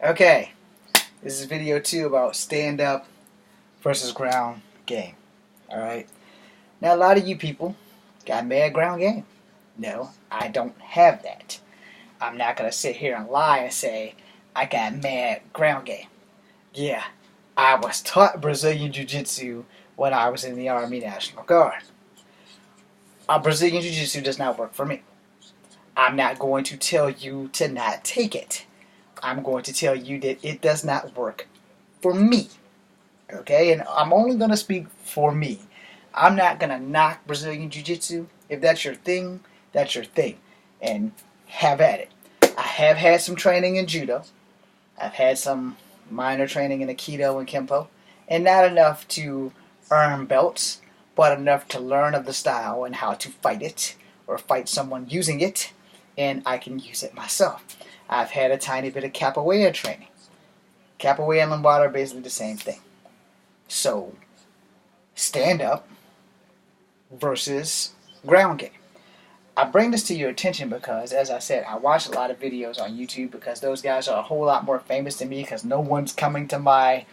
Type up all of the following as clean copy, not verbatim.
Okay, this is video 2 about stand-up versus ground game. Alright, now a lot of you people got mad ground game. No, I don't have that. I'm not going to sit here and lie and say I got mad ground game. Yeah, I was taught Brazilian Jiu-Jitsu when I was in the Army National Guard. Brazilian Jiu-Jitsu does not work for me. I'm not going to tell you to not take it. I'm going to tell you that it does not work for me. Okay? And I'm only going to speak for me. I'm not going to knock Brazilian Jiu-Jitsu. If that's your thing, that's your thing. And have at it. I have had some training in Judo. I've had some minor training in Aikido and Kempo. And not enough to earn belts, but enough to learn of the style and how to fight it, or fight someone using it, and I can use it myself. I've had a tiny bit of capoeira training. Capoeira and lambada are basically the same thing. So, stand up versus ground game. I bring this to your attention because, as I said, I watch a lot of videos on YouTube because those guys are a whole lot more famous than me because no one's coming to my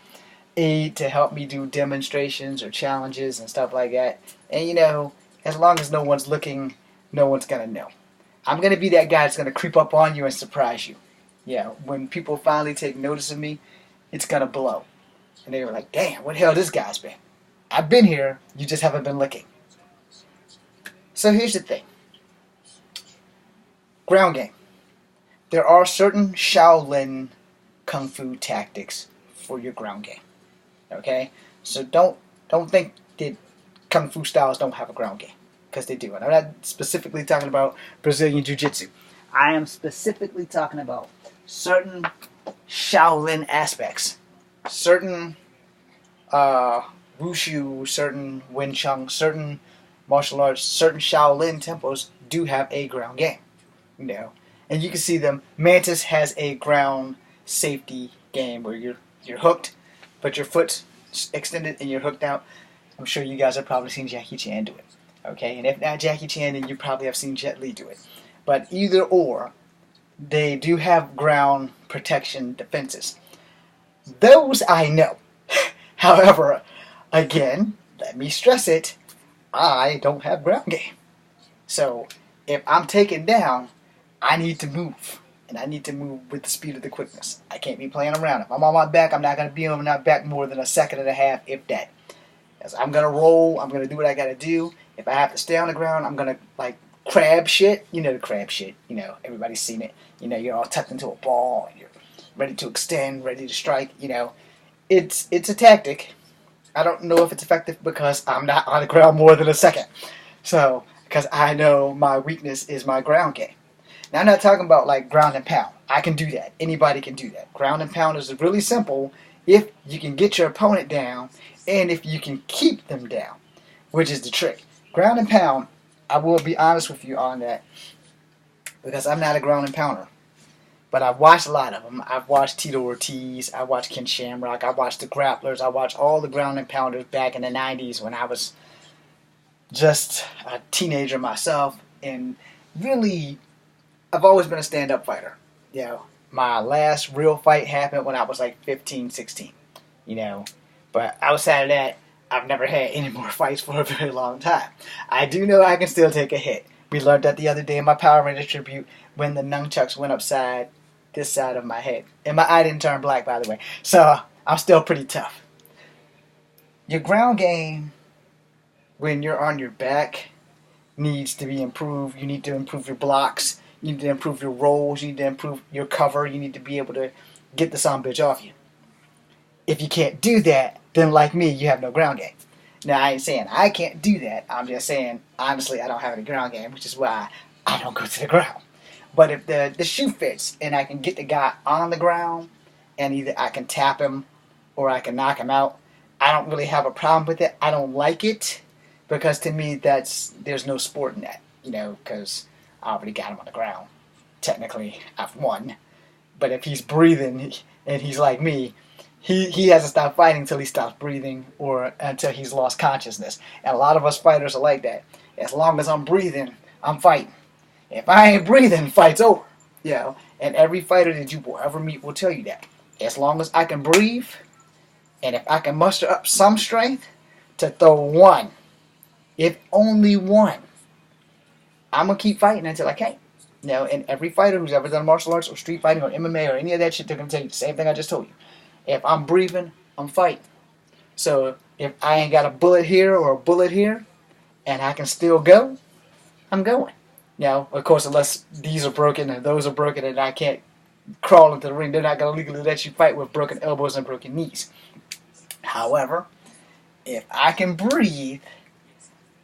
aid to help me do demonstrations or challenges and stuff like that. And you know, as long as no one's looking, no one's going to know. I'm going to be that guy that's going to creep up on you and surprise you. Yeah, when people finally take notice of me, it's going to blow. And they were like, damn, what the hell this guy's been? I've been here, you just haven't been looking. So here's the thing. Ground game. There are certain Shaolin Kung Fu tactics for your ground game. Okay? So don't think that Kung Fu styles don't have a ground game. Because they do. And I'm not specifically talking about Brazilian Jiu-Jitsu. I am specifically talking about certain Shaolin aspects. Certain Wushu, certain Wing Chun, certain martial arts, certain Shaolin tempos do have a ground game. You know. And you can see them. Mantis has a ground safety game where you're hooked, but your foot's extended and you're hooked out. I'm sure you guys have probably seen Jackie Chan do it. Okay, and if not Jackie Chan, then you probably have seen Jet Li do it. But either or, they do have ground protection defenses. Those I know. However, again, let me stress it, I don't have ground game. So, if I'm taken down, I need to move. And I need to move with the speed of the quickness. I can't be playing around. If I'm on my back, I'm not going to be on my back more than a second and a half, if that. Because I'm going to roll, I'm going to do what I got to do. If I have to stay on the ground, I'm going to, like, crab shit. You know the crab shit. You know, everybody's seen it. You know, you're all tucked into a ball. And you're ready to extend, ready to strike. You know, it's a tactic. I don't know if it's effective because I'm not on the ground more than a second. So, because I know my weakness is my ground game. Now, I'm not talking about, like, ground and pound. I can do that. Anybody can do that. Ground and pound is really simple if you can get your opponent down and if you can keep them down, which is the trick. Ground and pound, I will be honest with you on that because I'm not a ground and pounder. But I've watched a lot of them. I've watched Tito Ortiz, I watched Ken Shamrock, I watched the Grapplers, I watched all the ground and pounders back in the 90s when I was just a teenager myself. And really, I've always been a stand-up fighter. You know, my last real fight happened when I was like 15, 16. You know, but outside of that, I've never had any more fights for a very long time. I do know I can still take a hit. We learned that the other day in my Power Ranger tribute when the nunchucks went upside this side of my head. And my eye didn't turn black, by the way. So, I'm still pretty tough. Your ground game, when you're on your back, needs to be improved. You need to improve your blocks. You need to improve your rolls. You need to improve your cover. You need to be able to get the son bitch off you. If you can't do that, then like me, you have no ground game. Now, I ain't saying I can't do that. I'm just saying, honestly, I don't have any ground game, which is why I don't go to the ground. But if the shoe fits and I can get the guy on the ground and either I can tap him or I can knock him out, I don't really have a problem with it. I don't like it because to me, there's no sport in that, you know, because I already got him on the ground. Technically, I've won. But if he's breathing and he's like me, he hasn't stopped fighting until he stops breathing or until he's lost consciousness. And a lot of us fighters are like that. As long as I'm breathing, I'm fighting. If I ain't breathing, fight's over. You know, and every fighter that you will ever meet will tell you that. As long as I can breathe, and if I can muster up some strength to throw one, if only one, I'm going to keep fighting until I can't. And every fighter who's ever done martial arts or street fighting or MMA or any of that shit, they're going to tell you the same thing I just told you. If I'm breathing, I'm fighting. So if I ain't got a bullet here or a bullet here, and I can still go, I'm going. Of course, unless these are broken and those are broken and I can't crawl into the ring, they're not going to legally let you fight with broken elbows and broken knees. However, if I can breathe,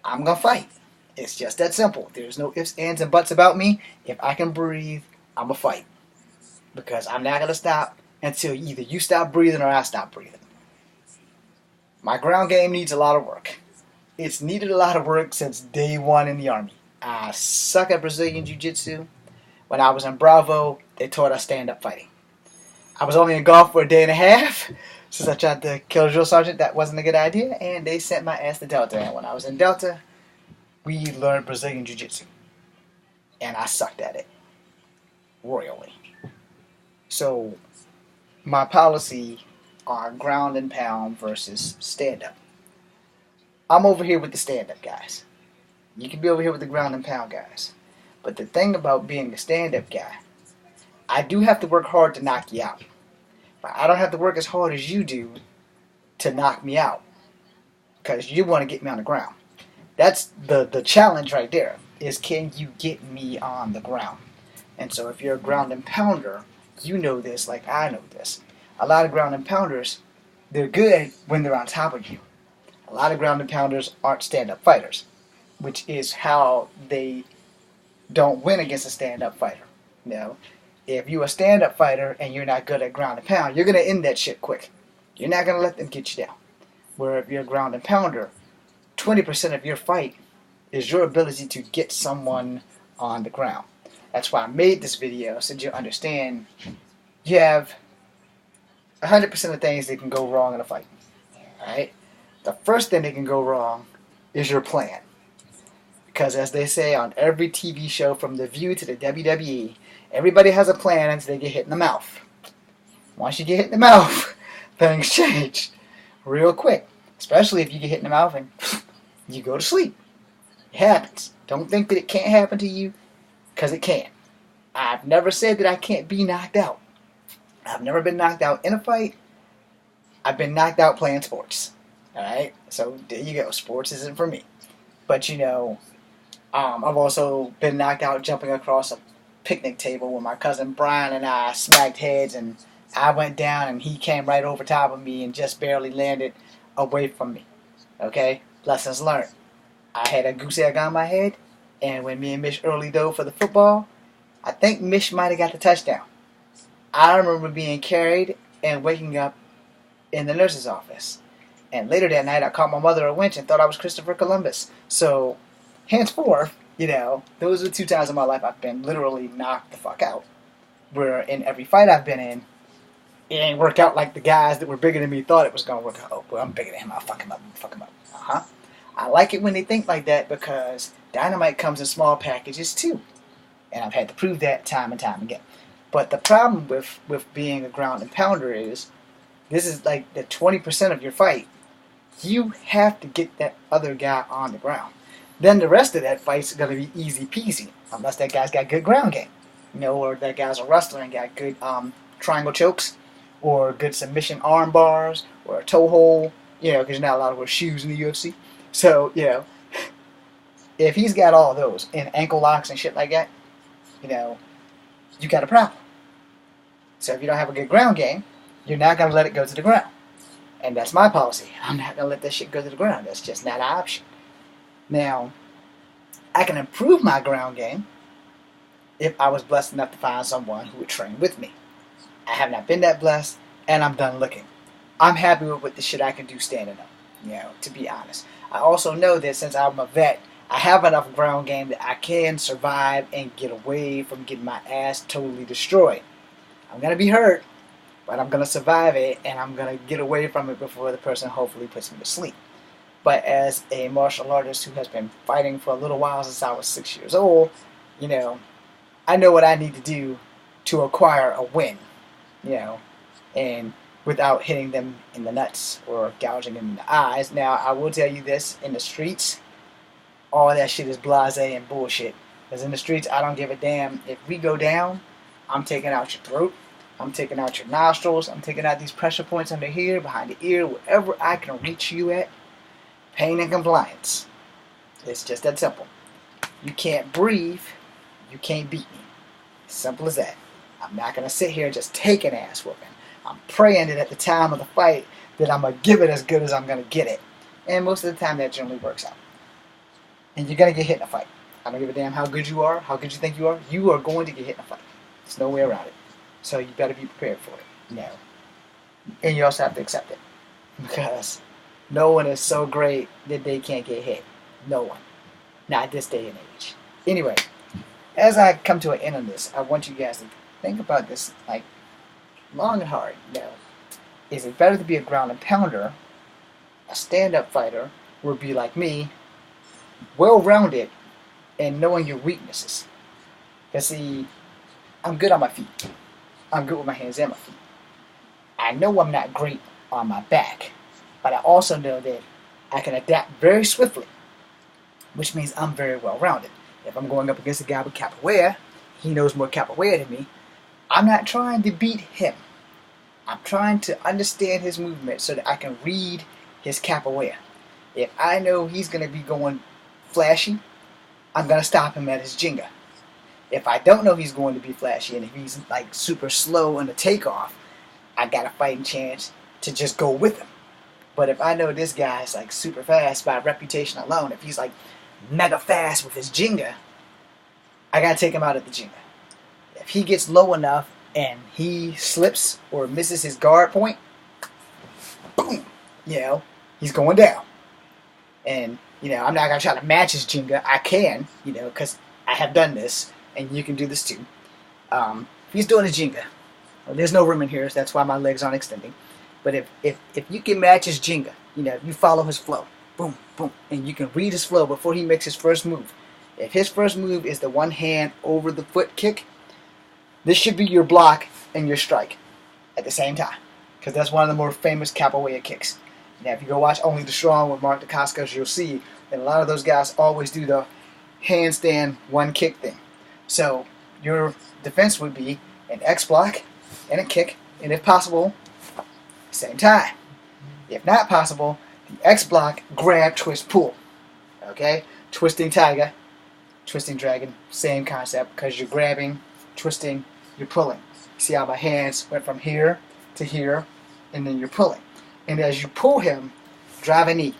I'm going to fight. It's just that simple. There's no ifs, ands, and buts about me. If I can breathe, I'm going to fight. Because I'm not going to stop until either you stop breathing or I stop breathing. My ground game needs a lot of work. It's needed a lot of work since day one in the Army. I suck at Brazilian Jiu-Jitsu. When I was in Bravo, they taught us stand-up fighting. I was only in golf for a day and a half. Since I tried to kill a drill sergeant, that wasn't a good idea, and they sent my ass to Delta. And when I was in Delta, we learned Brazilian Jiu-Jitsu. And I sucked at it. Royally. So, my policy are ground and pound versus stand-up. I'm over here with the stand-up guys. You can be over here with the ground and pound guys. But the thing about being a stand-up guy, I do have to work hard to knock you out. But I don't have to work as hard as you do to knock me out. Because you want to get me on the ground. That's the challenge right there, is can you get me on the ground? And so if you're a ground and pounder, you know this like I know this. A lot of ground and pounders, they're good when they're on top of you. A lot of ground and pounders aren't stand-up fighters, which is how they don't win against a stand-up fighter. If you're a stand-up fighter and you're not good at ground and pound, you're going to end that shit quick. You're not going to let them get you down. Where if you're a ground and pounder, 20% of your fight is your ability to get someone on the ground. That's why I made this video, so you understand you have 100% of things that can go wrong in a fight. Alright? The first thing that can go wrong is your plan. Because as they say on every TV show from The View to the WWE, everybody has a plan until they get hit in the mouth. Once you get hit in the mouth, things change real quick. Especially if you get hit in the mouth and you go to sleep. It happens. Don't think that it can't happen to you, because it can. I've never said that I can't be knocked out. I've never been knocked out in a fight. I've been knocked out playing sports. Alright? So there you go. Sports isn't for me. But I've also been knocked out jumping across a picnic table where my cousin Brian and I smacked heads, and I went down and he came right over top of me and just barely landed away from me. Okay? Lessons learned. I had a goose egg on my head, and when me and Mish early dove for the football, I think Mish might have got the touchdown. I remember being carried and waking up in the nurse's office. And later that night, I caught my mother a winch and thought I was Christopher Columbus. So, henceforth, those are 2 times in my life I've been literally knocked the fuck out. Where in every fight I've been in, it ain't worked out like the guys that were bigger than me thought it was going to work out. Oh, well, I'm bigger than him. I'll fuck him up. I like it when they think like that, because dynamite comes in small packages too. And I've had to prove that time and time again. But the problem with being a ground and pounder is, this is like the 20% of your fight. You have to get that other guy on the ground. Then the rest of that fight's going to be easy peasy, unless that guy's got good ground game. Or that guy's a wrestler and got good triangle chokes, or good submission arm bars, or a toe hold, because you're not allowed to wear shoes in the UFC. So, if he's got all those, and ankle locks and shit like that, you got a problem. So if you don't have a good ground game, you're not going to let it go to the ground. And that's my policy. I'm not going to let that shit go to the ground. That's just not an option. Now, I can improve my ground game if I was blessed enough to find someone who would train with me. I have not been that blessed, and I'm done looking. I'm happy with what the shit I can do standing up, to be honest. I also know that since I'm a vet, I have enough ground game that I can survive and get away from getting my ass totally destroyed. I'm going to be hurt, but I'm going to survive it, and I'm going to get away from it before the person hopefully puts me to sleep. But as a martial artist who has been fighting for a little while since I was 6 years old, I know what I need to do to acquire a win. and without hitting them in the nuts or gouging them in the eyes. Now, I will tell you this, in the streets, all that shit is blasé and bullshit. Because in the streets, I don't give a damn. If we go down, I'm taking out your throat. I'm taking out your nostrils. I'm taking out these pressure points under here, behind the ear, wherever I can reach you at. Pain and compliance. It's just that simple. You can't breathe. You can't beat me. Simple as that. I'm not going to sit here and just take an ass whooping. I'm praying that at the time of the fight that I'm going to give it as good as I'm going to get it. And most of the time that generally works out. And you're going to get hit in a fight. I don't give a damn how good you are, how good you think you are. You are going to get hit in a fight. There's no way around it. So you better be prepared for it. No. And you also have to accept it. Because no one is so great that they can't get hit. No one. Not this day and age. Anyway, as I come to an end on this, I want you guys to think about this like long and hard. Now, is it better to be a ground and pounder, a stand-up fighter, or be like me, well-rounded, and knowing your weaknesses? Because see, I'm good on my feet. I'm good with my hands and my feet. I know I'm not great on my back, but I also know that I can adapt very swiftly, which means I'm very well-rounded. If I'm going up against a guy with capoeira, he knows more capoeira than me, I'm not trying to beat him. I'm trying to understand his movement so that I can read his capoeira. If I know he's going to be going flashy, I'm going to stop him at his Jenga. If I don't know he's going to be flashy and if he's like super slow in the takeoff, I got a fighting chance to just go with him. But if I know this guy's like super fast by reputation alone, if he's like mega fast with his Jenga, I got to take him out at the Jenga. If he gets low enough and he slips or misses his guard point, boom, he's going down. And, I'm not going to try to match his Jenga. I can, because I have done this, and you can do this too. If he's doing a Jenga, well, there's no room in here, so that's why my legs aren't extending. But if you can match his Jenga, you follow his flow, boom, boom, and you can read his flow before he makes his first move. If his first move is the one hand over the foot kick, this should be your block and your strike at the same time, because that's one of the more famous capoeira kicks. Now, if you go watch Only the Strong with Mark Dacascos, you'll see that a lot of those guys always do the handstand one kick thing. So your defense would be an X block and a kick, and if possible, same time. If not possible, the X block, grab, twist, pull. Okay? Twisting tiger, twisting dragon, same concept, because you're grabbing, twisting, you're pulling. See how my hands went from here to here, and then you're pulling. And as you pull him, drive a knee.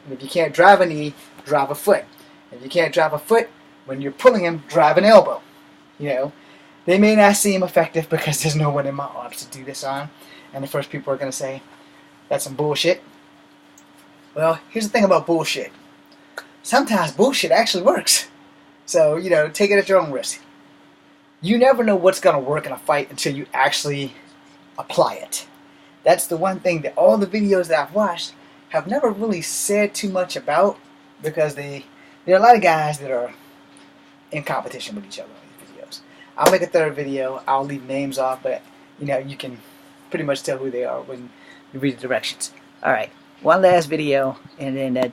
And if you can't drive a knee, drive a foot. If you can't drive a foot, when you're pulling him, drive an elbow. They may not seem effective because there's no one in my arms to do this on. And the first people are going to say, that's some bullshit. Well, here's the thing about bullshit. Sometimes bullshit actually works. So, take it at your own risk. You never know what's going to work in a fight until you actually apply it. That's the one thing that all the videos that I've watched have never really said too much about, because there are a lot of guys that are in competition with each other on these videos. I'll make a third video. I'll leave names off, but you can pretty much tell who they are when you read the directions. Alright, one last video, and then